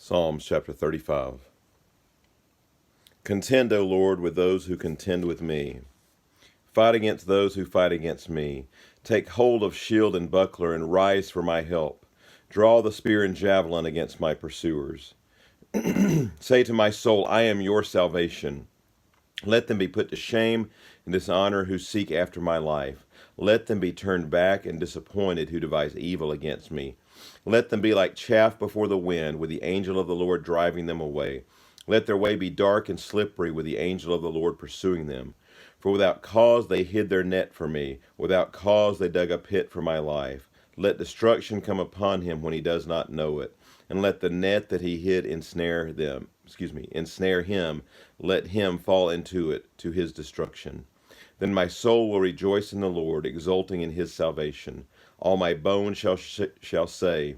Psalms chapter 35. Contend, O Lord, with those who contend with me. Fight against those who fight against me. Take hold of shield and buckler, and rise for my help. Draw the spear and javelin against my pursuers. Say to my soul, I am your salvation. Let them be put to shame and dishonor who seek after my life. Let them be turned back and disappointed who devise evil against me. Let them be like chaff before the wind, with the angel of the Lord driving them away. Let their way be dark and slippery, with the angel of the Lord pursuing them. For without cause they hid their net for me. Without cause they dug a pit for my life. Let destruction come upon him when he does not know it. And let the net that he hid ensnare him. Let him fall into it, to his destruction. Then my soul will rejoice in the Lord, exulting in his salvation. All my bones shall say,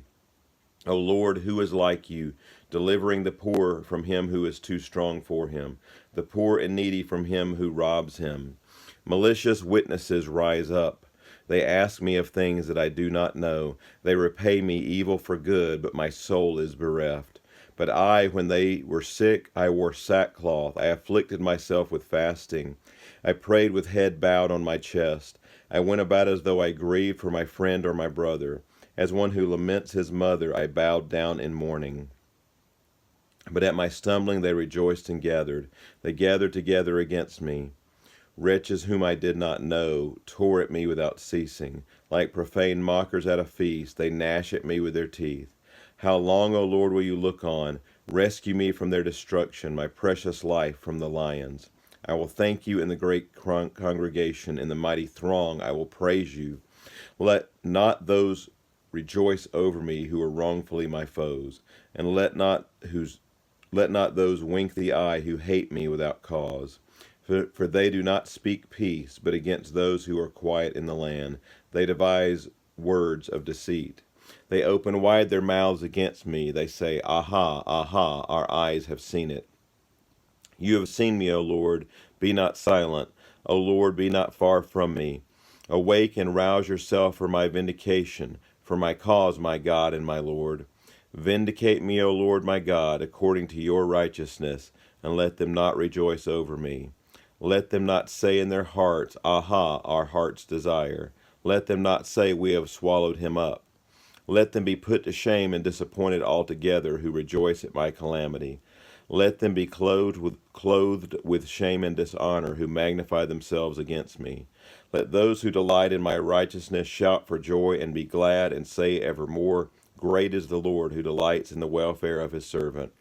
O Lord, who is like you, delivering the poor from him who is too strong for him, the poor and needy from him who robs him. Malicious witnesses rise up. They ask me of things that I do not know. They repay me evil for good, but my soul is bereft. But I, when they were sick, I wore sackcloth. I afflicted myself with fasting. I prayed with head bowed on my chest. I went about as though I grieved for my friend or my brother. As one who laments his mother, I bowed down in mourning. But at my stumbling they rejoiced and gathered. They gathered together against me. Wretches whom I did not know tore at me without ceasing. Like profane mockers at a feast, they gnash at me with their teeth. How long, O Lord, will you look on? Rescue me from their destruction, my precious life from the lions. I will thank you in the great congregation, in the mighty throng I will praise you. Let not those rejoice over me who are wrongfully my foes, and let not those wink the eye who hate me without cause. For they do not speak peace, but against those who are quiet in the land. They devise words of deceit. They open wide their mouths against me. They say, Aha, aha, our eyes have seen it. You have seen me, O Lord, be not silent. O Lord, be not far from me. Awake and rouse yourself for my vindication, for my cause, my God and my Lord. Vindicate me, O Lord my God, according to your righteousness, and let them not rejoice over me. Let them not say in their hearts, Aha, our heart's desire. Let them not say, We have swallowed him up. Let them be put to shame and disappointed altogether who rejoice at my calamity. Let them be clothed with shame and dishonor who magnify themselves against me. Let those who delight in my righteousness shout for joy and be glad and say evermore, Great is the Lord who delights in the welfare of his servant.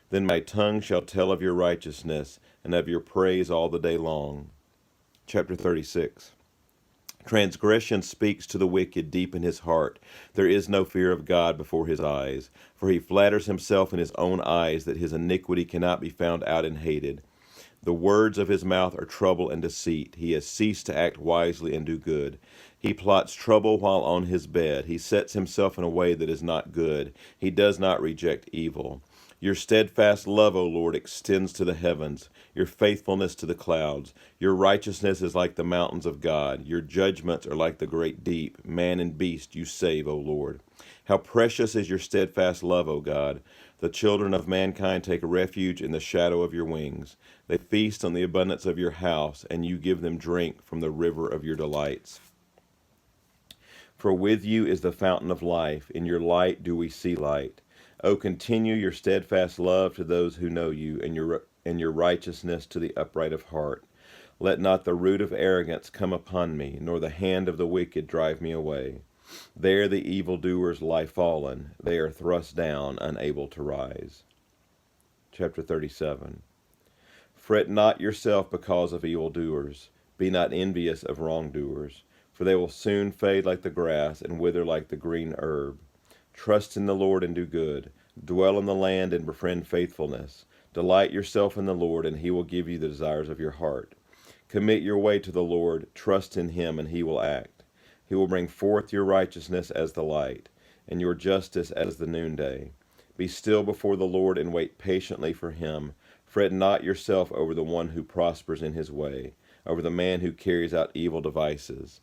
Then my tongue shall tell of your righteousness and of your praise all the day long. Chapter 36. Transgression speaks to the wicked deep in his heart. There is no fear of God before his eyes, for he flatters himself in his own eyes that his iniquity cannot be found out and hated. The words of his mouth are trouble and deceit. He has ceased to act wisely and do good. He plots trouble while on his bed. He sets himself in a way that is not good. He does not reject evil. Your steadfast love, O Lord, extends to the heavens, your faithfulness to the clouds. Your righteousness is like the mountains of God. Your judgments are like the great deep. Man and beast you save, O Lord. How precious is your steadfast love, O God. The children of mankind take refuge in the shadow of your wings. They feast on the abundance of your house, and you give them drink from the river of your delights. For with you is the fountain of life. In your light do we see light. O continue your steadfast love to those who know you, and your righteousness to the upright of heart. Let not the root of arrogance come upon me, nor the hand of the wicked drive me away. There the evildoers lie fallen. They are thrust down, unable to rise. Chapter 37. Fret not yourself because of evildoers. Be not envious of wrongdoers, for they will soon fade like the grass and wither like the green herb. Trust in the Lord and do good. Dwell in the land and befriend faithfulness. Delight yourself in the Lord, and he will give you the desires of your heart. Commit your way to the Lord. Trust in him, and he will act. He will bring forth your righteousness as the light, and your justice as the noonday. Be still before the Lord and wait patiently for him. Fret not yourself over the one who prospers in his way, over the man who carries out evil devices.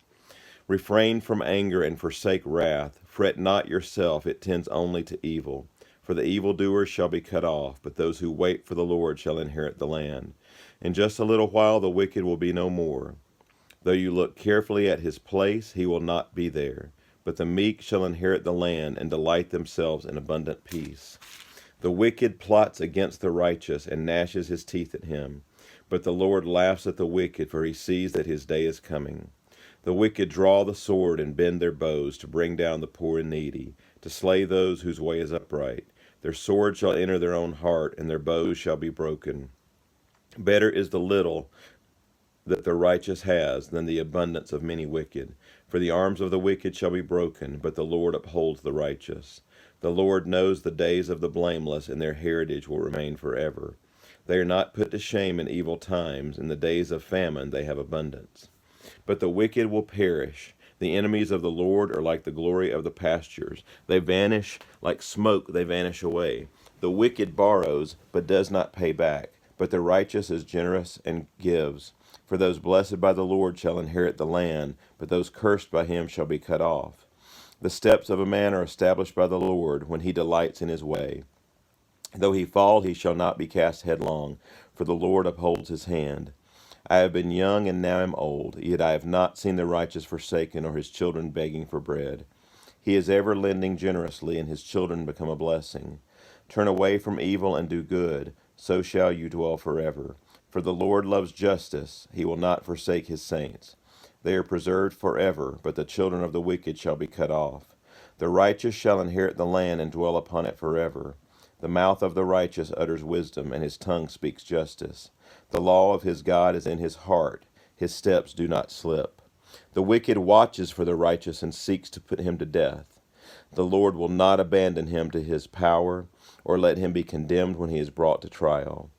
Refrain from anger and forsake wrath. Fret not yourself, it tends only to evil. For the evildoers shall be cut off, but those who wait for the Lord shall inherit the land. In just a little while the wicked will be no more. Though you look carefully at his place, he will not be there. But the meek shall inherit the land and delight themselves in abundant peace. The wicked plots against the righteous and gnashes his teeth at him. But the Lord laughs at the wicked, for he sees that his day is coming. The wicked draw the sword and bend their bows to bring down the poor and needy, to slay those whose way is upright. Their sword shall enter their own heart, and their bows shall be broken. Better is the little that the righteous has than the abundance of many wicked. For the arms of the wicked shall be broken, but the Lord upholds the righteous. The Lord knows the days of the blameless, and their heritage will remain forever. They are not put to shame in evil times. In the days of famine they have abundance. But the wicked will perish. The enemies of the Lord are like the glory of the pastures. They vanish like smoke, they vanish away. The wicked borrows, but does not pay back. But the righteous is generous and gives. For those blessed by the Lord shall inherit the land, but those cursed by him shall be cut off. The steps of a man are established by the Lord, when he delights in his way. Though he fall, he shall not be cast headlong, for the Lord upholds his hand. I have been young and now am old, yet I have not seen the righteous forsaken, or his children begging for bread. He is ever lending generously, and his children become a blessing. Turn away from evil and do good, so shall you dwell forever. For the Lord loves justice, he will not forsake his saints. They are preserved forever, but the children of the wicked shall be cut off. The righteous shall inherit the land and dwell upon it forever. The mouth of the righteous utters wisdom, and his tongue speaks justice. The law of his God is in his heart, his steps do not slip. The wicked watches for the righteous and seeks to put him to death. The Lord will not abandon him to his power, or let him be condemned when he is brought to trial.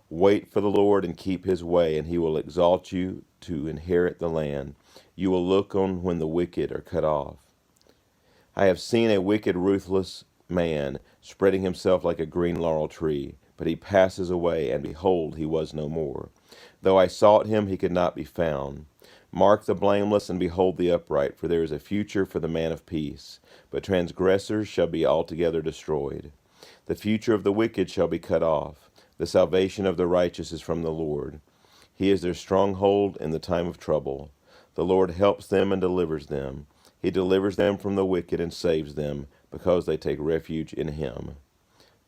Wait for the Lord and keep his way, and he will exalt you to inherit the land. You will look on when the wicked are cut off. I have seen a wicked, ruthless man spreading himself like a green laurel tree, but he passes away, and behold, he was no more. Though I sought him, he could not be found. Mark the blameless and behold the upright, for there is a future for the man of peace, but transgressors shall be altogether destroyed. The future of the wicked shall be cut off. The salvation of the righteous is from the Lord. He is their stronghold in the time of trouble. The Lord helps them and delivers them. He delivers them from the wicked and saves them, because they take refuge in him.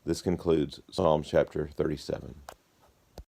This concludes Psalm chapter 37.